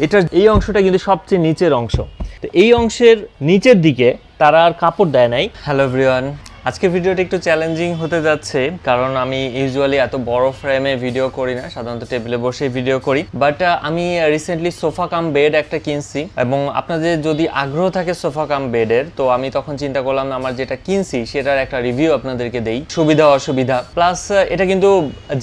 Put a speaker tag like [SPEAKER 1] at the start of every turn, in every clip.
[SPEAKER 1] এটার এই অংশটা কিন্তু সবচেয়ে নিচের অংশ। তো এই অংশের নিচের দিকে তারা আর কাপড় দেয় নাই। হ্যালো এভরিওয়ান, আজকে ভিডিওটা একটু চ্যালেঞ্জিং হতে যাচ্ছে, কারণ আমি ইউজুয়ালি এত বড় ফ্রেমে ভিডিও করি না, সাধারণত টেবিলে বসে ভিডিও করি। বাট আমি রিসেন্টলি সোফা কাম বেড একটা কিনছি, এবং আপনাদের যদি আগ্রহ থাকে সোফা কাম বেডের, তো আমি তখন চিন্তা করলাম আমার যেটা কিনছি সেটার একটা রিভিউ আপনাদেরকে দেই, সুবিধা অসুবিধা। প্লাস এটা কিন্তু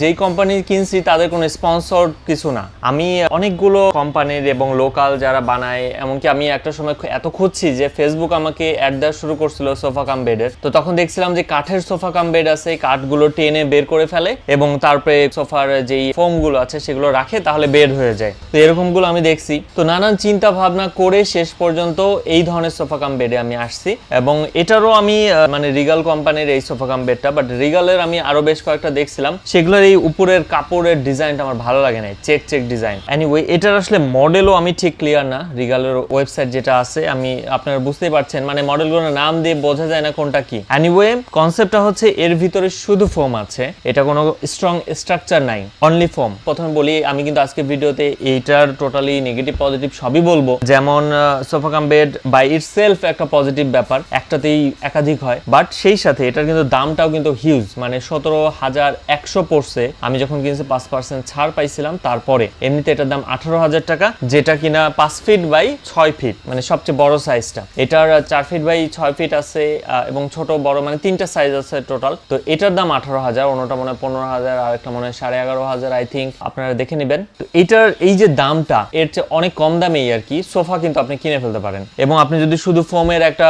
[SPEAKER 1] যেই কোম্পানির কিনছি তাদের কোনো স্পন্সর কিছু না। আমি অনেকগুলো কোম্পানির এবং লোকাল যারা বানায়, এমনকি আমি একটা সময় এত খুঁজছি যে ফেসবুক আমাকে অ্যাড দেওয়া শুরু করছিল সোফা কাম বেডের। তো তখন দেখছিলাম যে কাঠের সোফা কাম বেড আছে, কাঠগুলো টেনে বের করে ফেলে এবং তারপরে সোফার যেই ফোম গুলো আছে সেগুলো রাখে, তাহলে বেড হয়ে যায়। তো এরকম গুলো আমি দেখছি। তো নানান চিন্তা ভাবনা করে শেষ পর্যন্ত এই ধরনের সোফা কাম বেডে আমি আসছি, এবং এটারও আমি মানে রিগাল কোম্পানির এই সোফা কাম বেডটা, বাট রিগালের আমি আরো বেশ কয়েকটা দেখছিলাম, সেগুলোর এই উপরের কাপড়ের ডিজাইনটা আমার ভালো লাগে না, চেক চেক ডিজাইন। এনিওয়ে, এটার আসলে মডেলও আমি ঠিক ক্লিয়ার না। রিগালের ওয়েবসাইট যেটা আছে, আমি আপনারা বুঝতেই পারছেন, মানে মডেলগুলোর নাম দিয়ে বোঝা যায় না কোনটা কি। এনিওয়ে, কনসেপ্টটা হচ্ছে এর ভিতরে শুধু ফোম আছে, এটা কোনো স্ট্রং স্ট্রাকচার নাই, অনলি ফোম। প্রথমে বলি, আমি কিন্তু আজকে ভিডিওতে এইটার টোটালি নেগেটিভ পজিটিভ সবই বলবো। যেমন sofa cum bed by itself একটা পজিটিভ ব্যাপার, একটাতেই একাধিক হয়, বাট সেই সাথে এটার কিন্তু দামটাও কিন্তু হিউজ, মানে 17,100 পড়ছে। আমি যখন কিনছি 5% ছাড় পাইছিলাম, তারপরে এমনিতে এটার দাম 18,000 টাকা, যেটা কিনা 5 ফিট বাই 6 ফিট, মানে সবচেয়ে বড় সাইজটা। এটার 4 ফিট বাই 6 ফিট আছে, এবং ছোট বড় মানে তিনটা সাইজ আছে টোটাল। তো এটার দাম 18,000, অন্যটা মনে হয় 15,000, আর একটা মনে হয় 11,500 আই থিঙ্ক, আপনারা দেখে নেবেন। তো এটার এই যে দামটা, এর চেয়ে অনেক কম দামেই আর কি সোফা কিন্তু আপনি কিনে ফেলতে পারেন, এবং আপনি যদি শুধু ফোমের একটা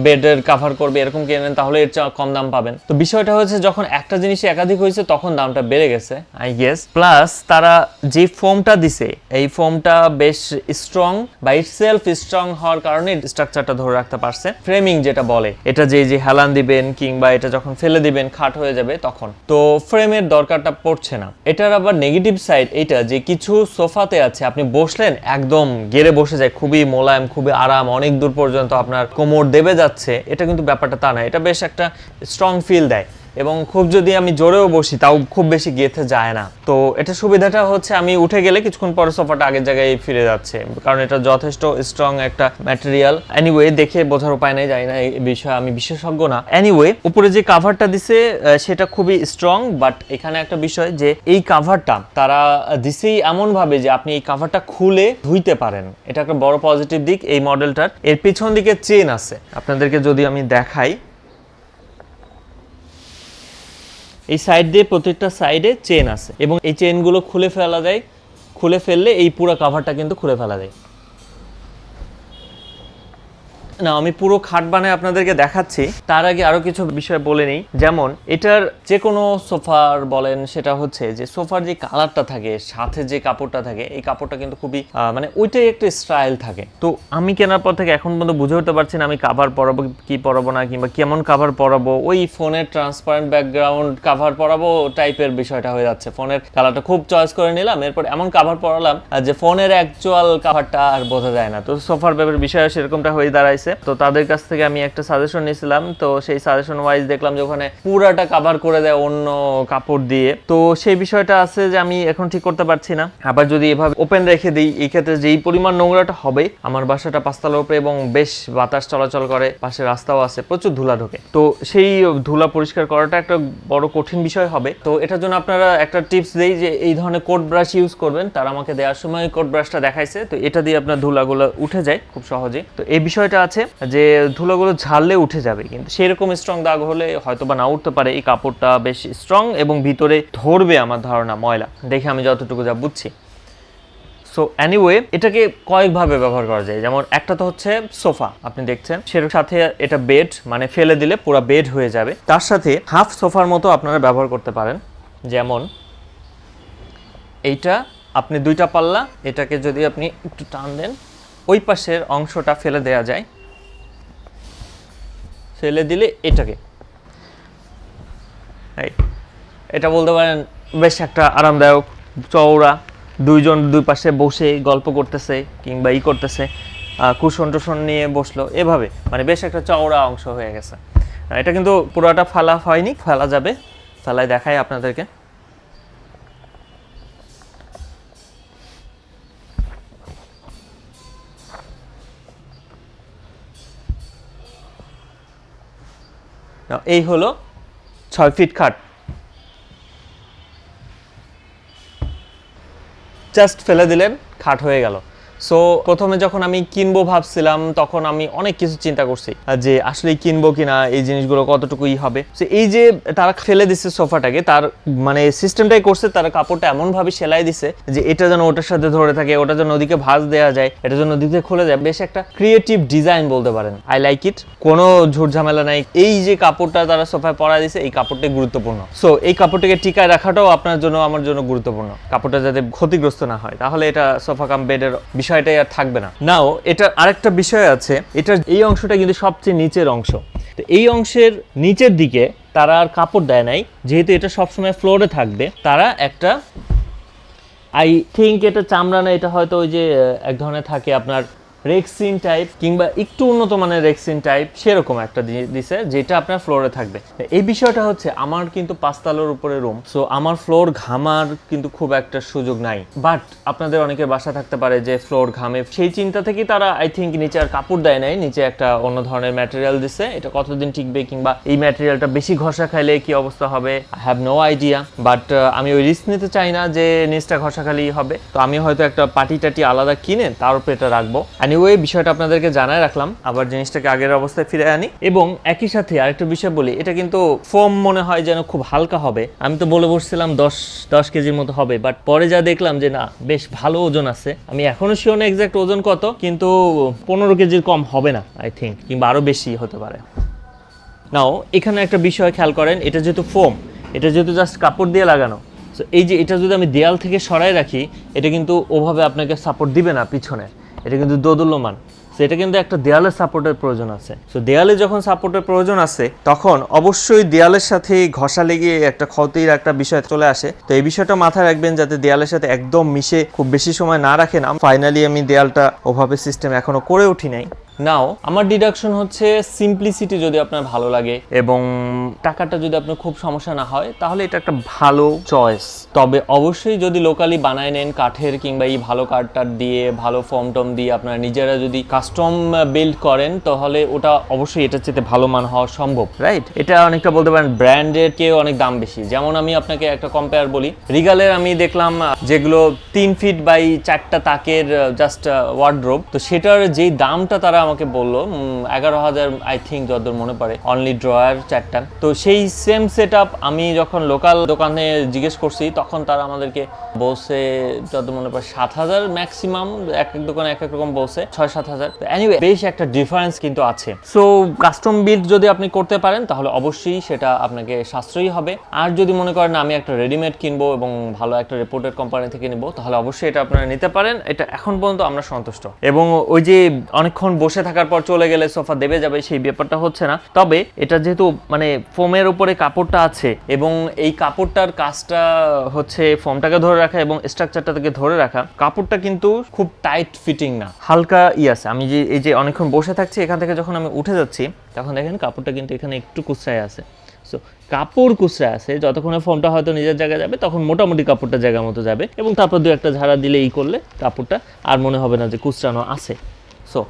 [SPEAKER 1] বেডের কাভার করবে এরকম কিনেন, তাহলে এর চেয়ে কম দাম পাবেন। তো বিষয়টা হচ্ছে, যখন একটা জিনিস একাধিক হয়েছে তখন দামটা বেড়ে গেছে আই গেস। প্লাস তারা যে ফোমটা দিছে, এই ফোমটা বেশ স্ট্রং, বা ইটসেলফ স্ট্রং হওয়ার কারণে স্ট্রাকচারটা ধরে রাখতে পারছে। ফ্রেমিং যেটা বলে, এটা যে হেলান দিবেন কিংবা এটা যখন ফেলে দিবেন খাট হয়ে যাবে, তখন তো ফ্রেমের দরকারটা পড়ছে না। এটার আবার নেগেটিভ সাইড এইটা যে কিছু সোফাতে আছে, আপনি বসলেন একদম গেড়ে বসে যায়, খুবই মোলায়েম, খুবই আরাম, অনেক দূর পর্যন্ত আপনার কোমর দেবে যাচ্ছে। এটা কিন্তু ব্যাপারটা তা না, এটা বেশ একটা স্ট্রং ফিল দেয়, এবং খুব যদি আমি জোরেও বসি তাও খুব বেশি গেঁথে যায় না। তো এটা সুবিধাটা হচ্ছে, আমি উঠে গেলে কিছুক্ষণ পরে সোফাটা আগের জায়গায় ফিরে যাচ্ছে, কারণ এটা যথেষ্ট স্ট্রং একটা ম্যাটেরিয়াল। এনিওয়ে, দেখে বোঝার উপায় নেই, জানি না এই বিষয়ে আমি বিশেষজ্ঞ না। এনিওয়ে, উপরে যে কাভারটা দিছে সেটা খুবই স্ট্রং, বাট এখানে একটা বিষয় যে এই কাভারটা তারা দিছেই এমন ভাবে যে আপনি এই কাভারটা খুলে ধুইতে পারেন, এটা একটা বড় পজিটিভ দিক এই মডেলটার। এর পিছন দিকে চেন আছে, আপনাদেরকে যদি আমি দেখাই, এই সাইড দিয়ে প্রত্যেকটা সাইডে চেন আছে, এবং এই চেনগুলো খুলে ফেলা যায়, খুলে ফেললে এই পুরো কাভারটা কিন্তু খুলে ফেলা যায়। না, আমি পুরো খাট বানায় আপনাদেরকে দেখাচ্ছি, তার আগে আরো কিছু বিষয় বলে নিই। যেমন এটার যে কোনো সোফার বলেন, সেটা হচ্ছে যে সোফার যে কালারটা থাকে, সাথে যে কাপড়টা থাকে, এই কাপড়টা কিন্তু খুবই মানে ওইটাই একটা স্টাইল থাকে। তো আমি কেনার পর থেকে এখন পর্যন্ত বুঝে উঠতে পারছি না আমি কাভার পরাবো কি পরাবো না, কিংবা কেমন কাভার পরাবো। ওই ফোনের ট্রান্সপারেন্ট ব্যাকগ্রাউন্ড কাভার পরাবো টাইপের বিষয়টা হয়ে যাচ্ছে। ফোনের কালারটা খুব চয়েস করে নিলাম, এরপর এমন কাভার পরালাম যে ফোনের অ্যাকচুয়াল কাভারটা আর বোঝা যায় না। তো সোফার ব্যাপারে বিষয় সেরকমটা হয়ে দাঁড়াইছে। তো তাদের কাছ থেকে আমি একটা সাজেশন নিয়েছিলাম, তো সেই সাজেশন ওয়াইজ দেখলাম যে ওখানে পুরাটা কভার করে দেয় অন্য কাপড় দিয়ে। তো সেই বিষয়টা আছে যে আমি এখন ঠিক করতে পারছি না। আবার যদি এভাবে ওপেন রেখে দিই, এই ক্ষেত্রে যেই পরিমাণ নোংরাটা হবে, আমার বাসাটা 5 তলার উপরে এবং বেশ বাতাস চলাচল করে, পাশে রাস্তাও আছে, প্রচুর ধুলা ঢোকে। তো সেই ধুলা পরিষ্কার করাটা একটা বড় কঠিন বিষয় হবে। তো এটার জন্য আপনারা একটা টিপস দেই যে এই ধরনের কোট ব্রাশ ইউজ করবেন। তারা আমাকে দেওয়ার সময় কোট ব্রাশটা দেখাইছে, তো এটা দিয়ে আপনার ধুলাগুলো উঠে যায় খুব সহজেই। তো এই বিষয়টা আছে যে ধুলাগুলো ঝাড়লে উঠে যাবে, কিন্তু সেরকম স্ট্রং দাগ হলে হয়তো বা না উঠতে পারে। এই কাপড়টা বেশ স্ট্রং এবং ভিতরে ধরবে আমার ধারণা ময়লা, দেখে আমি যতটুকু যা বুঝছি। সো এনিওয়ে, এটাকে কয়েকভাবে ব্যবহার করা যায়। যেমন একটা তো হচ্ছে সোফা আপনি দেখছেন, সের সাথে এটা বেড, মানে ফেলে দিলে পুরো বেড হয়ে যাবে। তার সাথে হাফ সোফার মতো আপনারা ব্যবহার করতে পারেন। যেমন এইটা আপনি 2টা পাল্লা, এটাকে যদি আপনি একটু টান দেন, ওই পাশের অংশটা ফেলে দেওয়া যায়, ফেলে দিলে এটাকে এটা বলতে পারেন বেশ একটা আরামদায়ক চওড়া, দুইজন দুই পাশে বসে গল্প করতেছে কিংবা করতেছে, কুশন টুশন নিয়ে বসলো, এভাবে মানে বেশ একটা চওড়া অংশ হয়ে গেছে। এটা কিন্তু পুরোটা ফালা হয়নি, ফেলা যাবে, ফেলায় দেখাই আপনাদেরকে। এই হলো 6 ফিট খাট, জাস্ট ফেলে দিলেন, খাট হয়ে গেল। সো প্রথমে যখন আমি কিনবো ভাবছিলাম তখন আমি অনেক কিছু চিন্তা করছি যে আসলে কিনবো কিনা, এই জিনিসগুলো কতটুকুই হবে। সো এই যে তারা ফেলে দিচ্ছে সোফাটাকে, তার মানে সিস্টেমটাই করছে, তারা কাপড়টা এমনভাবে সেলাই দিছে যে এটা যেন ওটার সাথে ধরে থাকে, ওটা যেন ওদিকে ভাঁজ দেওয়া যায়, এটা যেন ওদিকে খুলে যায়। বেশ একটা ক্রিয়েটিভ ডিজাইন বলতে পারেন। I like it. কোনো ঝুট ঝামেলা নাই। এই যে কাপড়টা তারা সোফায় পরা দিছে, এই কাপড়টাই গুরুত্বপূর্ণ। সো এই কাপড়টাকে টিকায় রাখাটাও আপনার জন্য আমার জন্য গুরুত্বপূর্ণ। কাপড়টা যাতে ক্ষতিগ্রস্ত না হয়, তাহলে এটা সোফা কাম বেডের বিষয়টাই আর থাকবে না। নাও এটা আরেকটা বিষয় আছে, এটার এই অংশটা কিন্তু সবচেয়ে নিচের অংশ। তো এই অংশের নিচের দিকে তারা আর কাপড় দেয় নাই, যেহেতু এটা সবসময় ফ্লোরে থাকবে। তারা একটা আই থিঙ্ক এটা চামড়া না, এটা হয়তো ওই যে এক ধরনের থাকে আপনার রেক্সিন টাইপ কিংবা একটু উন্নত মানের রেক্সিন টাইপ, সেরকম একটা দিছে যেটা আপনার ফ্লোরে থাকবে। এই বিষয়টা হচ্ছে আমার কিন্তু 5 তলার উপরে রুম, সো আমার ফ্লোর ঘামার কিন্তু খুব একটা সুযোগ নাই। বাট আপনাদের অনেকের বাসা থাকতে পারে যে ফ্লোর ঘামে, সেই চিন্তা থেকেই তারা আই থিঙ্ক নিচে আর কাপড় দেয় নাই, নিচে একটা অন্য ধরনের ম্যাটেরিয়াল দিছে। এটা কতদিন টিকবে কিংবা এই ম্যাটেরিয়ালটা বেশি ঘষা খাইলে কি অবস্থা হবে, I have no idea. But আমি ওই রিস্ক নিতে চাই না যে নিচটা ঘষা খালি হবে। তো আমি হয়তো একটা পাটি টাটি আলাদা কিনে তার উপরে এটা রাখবো। এনিওয়ে বিষয়টা আপনাদেরকে জানায় রাখলাম, আবার জিনিসটাকে আগের অবস্থায় ফিরে আনি। এবং একই সাথে আরেকটা বিষয় বলি, এটা কিন্তু ফোম মনে হয় যেন খুব হালকা হবে। আমি তো বলে বসছিলাম 10 কেজির মতো হবে, বাট পরে যা দেখলাম যে না, বেশ ভালো ওজন আছে। আমি এখনো শিওর না এক্সাক্ট ওজন কত, কিন্তু 15 কেজির কম হবে না আই থিঙ্ক, কিংবা আরো বেশি হতে পারে। নাও এখানে একটা বিষয় খেয়াল করেন, এটা যেহেতু ফোম, এটা যেহেতু জাস্ট কাপড় দিয়ে লাগানো, সো এই যে এটা যদি আমি দেয়াল থেকে সরাই রাখি, এটা কিন্তু ওভাবে আপনাকে সাপোর্ট দিবে না পিছনে, এটা কিন্তু দোদুল্যমান। সো এটা কিন্তু একটা দেয়ালের সাপোর্টের প্রয়োজন আছে। সো দেয়ালে যখন সাপোর্টের প্রয়োজন আছে, তখন অবশ্যই দেয়ালের সাথে ঘষা লেগে একটা ক্ষতির একটা বিষয় চলে আসে। তো এই বিষয়টা মাথায় রাখবেন যাতে দেয়ালের সাথে একদম মিশে খুব বেশি সময় না রাখেন। ফাইনালি আমি দেয়ালটা ওভাবে সিস্টেম এখনো করে উঠি নাই। নাও আমার ডিডাকশন হচ্ছে সিম্পলিসিটি যদি আপনার ভালো লাগে এবং টাকাটা যদি আপনার খুব সমস্যা না হয়, তাহলে এটা একটা ভালো চয়েস। তবে অবশ্যই যদি লোকালি বানায় নেন কাঠের কিংবা এই ভালো কাঠটার দিয়ে, ভালো ফর্ম টম দিয়ে আপনারা নিজেরা যদি কাস্টম বিল্ড করেন, তাহলে ওটা অবশ্যই এটার চেয়ে ভালো মান হওয়া সম্ভব, রাইট? এটা অনেকটা বলতে পারেন ব্র্যান্ডের কেউ অনেক দাম বেশি। যেমন আমি আপনাকে একটা কম্পেয়ার বলি, রিগালের আমি দেখলাম যেগুলো 3 ফিট বাই 4টা তাকের জাস্ট ওয়ার্ডরোব, তো সেটার যেই দামটা তারা আমাকে বললো 11,000 আই থিঙ্ক, যতদূর মনে পড়ে, অনলি ড্রয়ার 4টা। তো সেই সেম সেট আপ আমি যখন লোকাল দোকানে জিজ্ঞেস করছি, তখন তারা আমাদেরকে বলছে যতদূর মনে পড়ে 7,000 ম্যাক্সিমাম, এক এক দোকানে এক এক রকম বলছে 6-7,000। এনিওয়ে বেশ একটা ডিফারেন্স কিন্তু আছে। সো কাস্টম বিল্ড যদি আপনি করতে পারেন, তাহলে অবশ্যই সেটা আপনাকে সাশ্রয়ী হবে। আর যদি মনে করেন আমি একটা রেডিমেড কিনবো এবং ভালো একটা রেপুটেড কোম্পানি থেকে নিব, তাহলে অবশ্যই এটা আপনারা নিতে পারেন। এটা এখন পর্যন্ত আমরা সন্তুষ্ট। এবং ওই যে অনেকক্ষণ বসে থাকার পর চলে গেলে সোফা দেবে যাবে, সেই ব্যাপারটা হচ্ছে না। তবে এটা যেহেতু মানে ফোমের উপরে কাপড়টা আছে এবং এই কাপড়টার কাজটা হচ্ছে ফোমটাকে ধরে রাখা এবং স্ট্রাকচারটাকে ধরে রাখা, কাপড়টা কিন্তু খুব টাইট ফিটিং না, হালকা আছে। আমি যে এই যে অনেকক্ষণ বসে থাকছি, এখান থেকে যখন আমি উঠে যাচ্ছি, তখন দেখেন কাপড়টা কিন্তু এখানে একটু কুচড়ায় আছে। সো কাপড় কুচড়া আছে, যতক্ষণে ফোমটা হয়তো নিজের জায়গায় যাবে, তখন মোটামুটি কাপড়টা জায়গা মতো যাবে এবং তারপর 2-1 ঝাড়া দিলে এই করলে কাপড়টা আর মনে হবে না যে কুচড়ানো আছে। সো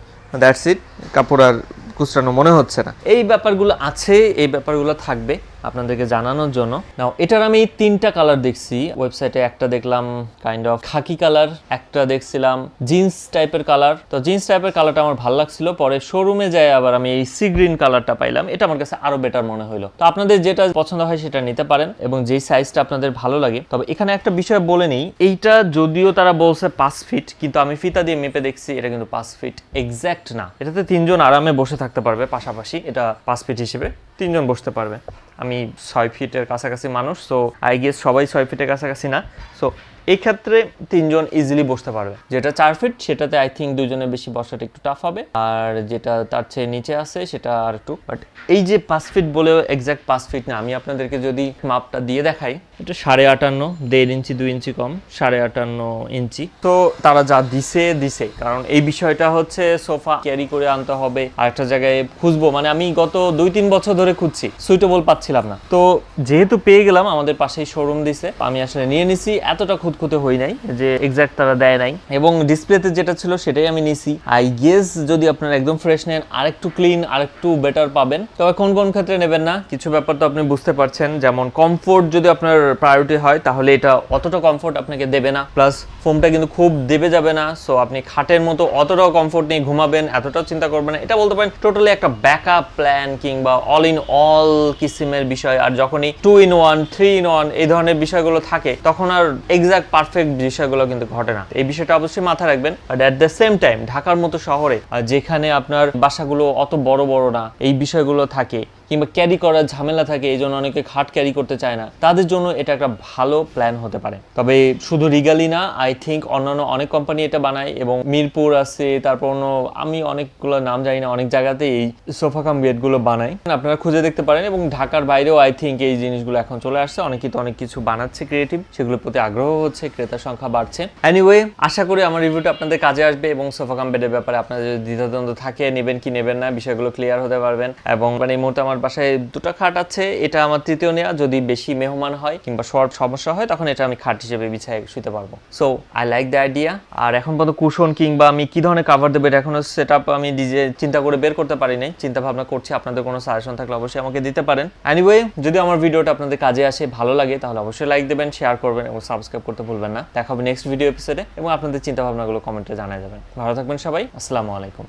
[SPEAKER 1] দ্যাটস ইট, কাপড় আর কুচড়ানো মনে হচ্ছে না। এই ব্যাপারগুলো আছে, এই ব্যাপারগুলো থাকবে আপনাদেরকে জানানোর জন্য। নাও এটার আমি 3টা কালার দেখছি ওয়েবসাইটে। একটা দেখলাম কাইন্ড অফ খাকি কালার, একটা দেখছিলাম জিন্স টাইপের কালার। তো জিন্স টাইপের কালারটা আমার ভালো লাগছিল, পরে শোরুমে যাই আবার আমি এই সি গ্রিন কালারটা পাইলাম, এটা আমার কাছে আরো বেটার মনে হলো। তো আপনাদের যেটা পছন্দ হয় সেটা নিতে পারেন এবং যেই সাইজটা আপনাদের ভালো লাগে। তবে এখানে একটা বিষয় বলে নেই, এইটা যদিও তারা বলছে 5 ফিট, কিন্তু আমি ফিতা দিয়ে মেপে দেখছি এটা কিন্তু 5 ফিট এক্স্যাক্ট না। এটাতে 3 জন আরামে বসে থাকতে পারবে পাশাপাশি, এটা 5 ফিট হিসেবে 3 জন বসতে পারবে। আমি 6 ফিটের কাছাকাছি মানুষ, সো আই গেস সবাই 6 ফিটের কাছাকাছি না। সো এই ক্ষেত্রে 3 জন ইজিলি বসতে পারবে। যেটা 4 ফিট সেটাতে আই থিঙ্ক 2 জনের বেশি বসাটা একটু টাফ হবে, আর যেটা তার চেয়ে নিচে আছে সেটা আর একটু। বাট এই যে 5 ফিট বলেও এক্স্যাক্ট 5 ফিট না। আমি আপনাদেরকে যদি মাপটা দিয়ে দেখাই, এটা 58.5, 1.5 ইঞ্চি 2 ইঞ্চি কম, 58.5 ইঞ্চি। তো তারা যা দিছে, কারণ এই বিষয়টা হচ্ছে সোফা ক্যারি করে আনতে হবে, আরেকটা জায়গায় খুঁজবো, মানে আমি গত 2-3 বছর ধরে খুঁজছি, সুইটেবল পাচ্ছিলাম না। তো যেহেতু পেয়ে গেলাম, আমাদের পাশেই শোরুম দিছে, আমি আসলে নিয়ে নিছি। এতটা খুঁতখুঁতে হই নাই যে এক্সাক্ট তারা দেয় নাই, এবং ডিসপ্লেতে যেটা ছিল সেটাই আমি নিছি। আই গেস যদি আপনারা একদম ফ্রেশ নেন, আরেকটু ক্লিন, আরেকটু বেটার পাবেন। তবে কোন কোন ক্ষেত্রে নেবেন না, কিছু ব্যাপার তো আপনি বুঝতে পারছেন, যেমন কমফোর্ট যদি আপনার প্রায়োরিটি হয় তাহলে এটা অতটা কমফোর্ট আপনাকে দেবে না, প্লাস ফোমটা কিন্তু খুব দেবে যাবে না। সো আপনি খাটের মতো অতটাও কমফোর্ট নিয়ে ঘুমাবেন, এতটাও চিন্তা করবেন না। এটা বলতে পারেন টোটালি একটা ব্যাকআপ প্ল্যান কিংবা অল ইন অল কিসিমের বিষয়। আর যখনই 2-in-1, 3-in-1 এই ধরনের বিষয়গুলো থাকে, তখন আর এক্সাক্ট পারফেক্ট বিষয়গুলো কিন্তু ঘটে না। এই বিষয়টা অবশ্যই মাথায় রাখবেন। But at the same time ঢাকার মতো শহরে, যেখানে আপনার বাসাগুলো অত বড় বড় না, এই বিষয়গুলো থাকে, কিংবা ক্যারি করার ঝামেলা থাকে, এই জন্য অনেকে খাট ক্যারি করতে চায় না, তাদের জন্য এটা একটা ভালো প্ল্যান হতে পারে। তবে শুধু রিগালি না, আই থিঙ্ক অন্যান্য অনেক কোম্পানি এটা বানায়, এবং মিরপুর আছে, তারপর অন্য আমি অনেকগুলো নাম জানি না, অনেক জায়গাতে এই সোফা কাম বেডগুলো বানায়, আপনারা খুঁজে দেখতে পারেন। এবং ঢাকার বাইরেও আই থিঙ্ক এই জিনিসগুলো এখন চলে আসছে, অনেকেই তো অনেক কিছু বানাচ্ছে ক্রিয়েটিভ, সেগুলোর প্রতি আগ্রহ হচ্ছে, ক্রেতার সংখ্যা বাড়ছে। এনিওয়ে, আশা করি আমার রিভিউটা আপনাদের কাজে আসবে, এবং সোফা কাম বেডের ব্যাপারে আপনাদের যদি দ্বিধাদ্বন্দ্ব থাকে, নেবেন কি নেবেন না, বিষয়গুলো ক্লিয়ার হতে পারবেন। এবং মানে এই মুহূর্তে আমার বাসায় 2টা খাট আছে, এটা আমার তৃতীয় নেওয়া। যদি বেশি মেহমান হয় কিংবা শর্ট সমস্যা হয়, তখন এটা আমি খাট হিসেবে বিছায় শুতে পারবো। So I like the idea. আর এখন পর্যন্ত কুশন কিংবা আমি কি ধরনের কাভার দেবো, এটা এখনো সেট আপ আমি নিজে চিন্তা করে বের করতে পারি নাই, চিন্তা ভাবনা করছি। আপনাদের কোনো সাজেশন থাকলে অবশ্যই আমাকে দিতে পারেন। এনিওয়ে, যদি আমার ভিডিওটা আপনাদের কাজে আসে, ভালো লাগে, তাহলে অবশ্যই লাইক দেবেন, শেয়ার করবেন এবং সাবস্ক্রাইব করতে ভুলবেন না। দেখা হবে নেক্সট ভিডিও এপিসোডে, এবং আপনাদের চিন্তা ভাবনাগুলো কমেন্টে জানাই যাবেন। ভালো থাকবেন সবাই, আসসালামু আলাইকুম,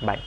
[SPEAKER 1] বাই।